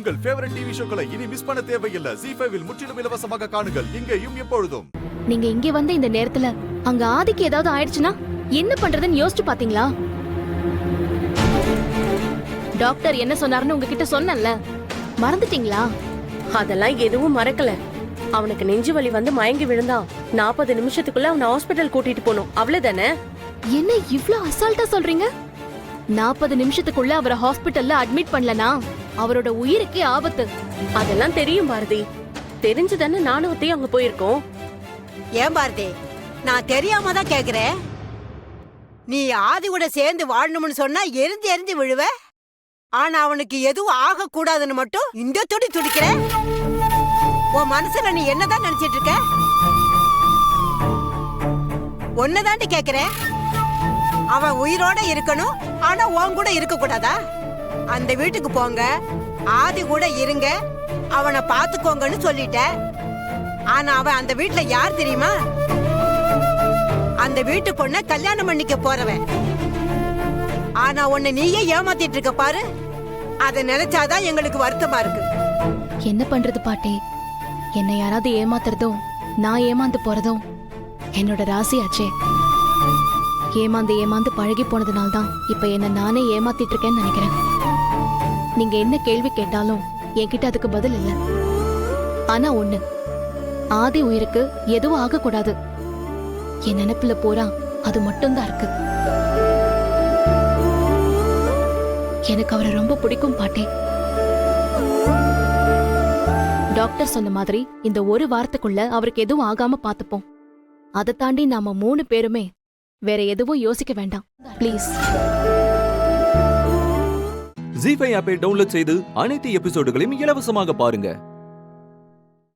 உங்கள் favourite TV ஷோக்களை இனி miss பண்ண தேவையில்லை. ZEE5 இல் முற்றிலும் இலவசமாக காணுங்கள், இங்கேயும் எப்பொழுதும். நீங்க இங்க வந்த இந்த நேரத்துல அங்க ஆதிக்கு ஏதாவது ஆயிடுச்சுன்னா என்ன பண்றதுன்னு யோசிச்சு பாத்தீங்களா? டாக்டர் என்ன சொன்னாருன்னு உங்ககிட்ட சொன்னல, மறந்துட்டீங்களா? அதெல்லாம் எதுவும் மறக்கல. அவனுக்கு நெஞ்சு வலி வந்து மயங்கி விழுந்தான். 40 நிமிஷத்துக்குள்ள அவனை ஹாஸ்பிட்டல் கூட்டிட்டு போனோம், அவ்வளவுதானே? என்ன இவ்ளோ அசால்ட்டா சொல்றீங்க? 40 நிமிஷத்துக்குள்ள அவரை ஹாஸ்பிட்டல்ல அட்மிட் பண்ணலனா அவரோட உயிருக்கே ஆபத்து. அதெல்லாம் தெரியும் பாரதி. தெரிஞ்சுதானே நானும் அத்தையும் அங்க போயிருக்கோம். ஏன் பாரதி, நான் தெரியாம தான் கேக்குறேன். நீ ஆதி கூட சேர்ந்து வாழணும்னு சொன்னா எரிஞ்சு எரிஞ்சு விழுவ. ஆனா அவனுக்கு எதுவும் ஆக கூடாதுன்னு மட்டும் இந்த துடி துடிக்கிற. உன் மனசுல நீ என்னதான் நினைச்சிட்டு இருக்க? ஒன்னதாண்டி கேக்குறேன். அவன் உயிரோட இருக்கணும், ஆனா உன் கூட இருக்க கூடாதா? அந்த வீட்டுக்கு போங்க, ஆதி கூட இருங்க, அவனை பாத்துக்கோங்கன்னு சொல்லிட்ட. ஆனா அவன் அந்த வீட்டுல யார் தெரியுமா? அந்த வீட்டு பொண்ண கல்யாணம் பண்ணிக்க போறவன். ஆனா உன்னை நீயே ஏமாத்திட்டு இருக்க பாரு. அதை நினைச்சாதான் எங்களுக்கு வருத்தமா இருக்கு. என்ன பண்றது பாட்டி? என்னை யாராவது ஏமாத்துறதும் நான் ஏமாந்து போறதும் என்னோட ராசியாச்சே. ஏமாந்து ஏமாந்து பழகி போனதுனால்தான் இப்ப என்ன நானே ஏமாத்திட்டு இருக்கேன்னு நினைக்கிறேன். நீங்க என்ன கேள்வி கேட்டாலும் என்கிட்ட அதுக்கு பதில் இல்ல. ஆனா ஒண்ணு, ஆதி உயிருக்கு எதுவும் ஆகக்கூடாது. என் நினைப்புல போறா அது மட்டும்தான் இருக்கு. எனக்கு அவரை ரொம்ப பிடிக்கும் பாட்டி. டாக்டர் சொன்ன மாதிரி இந்த ஒரு வாரத்துக்குள்ள அவருக்கு எதுவும் ஆகாம பாத்துப்போம். அதை தாண்டி நாம 3 பேருமே வேற எதுவும் யோசிக்க வேண்டாம், ப்ளீஸ். ZEE5 ஆப்பை டவுன்லோட் செய்து அனைத்து எபிசோடுகளையும் இலவசமாக பாருங்க.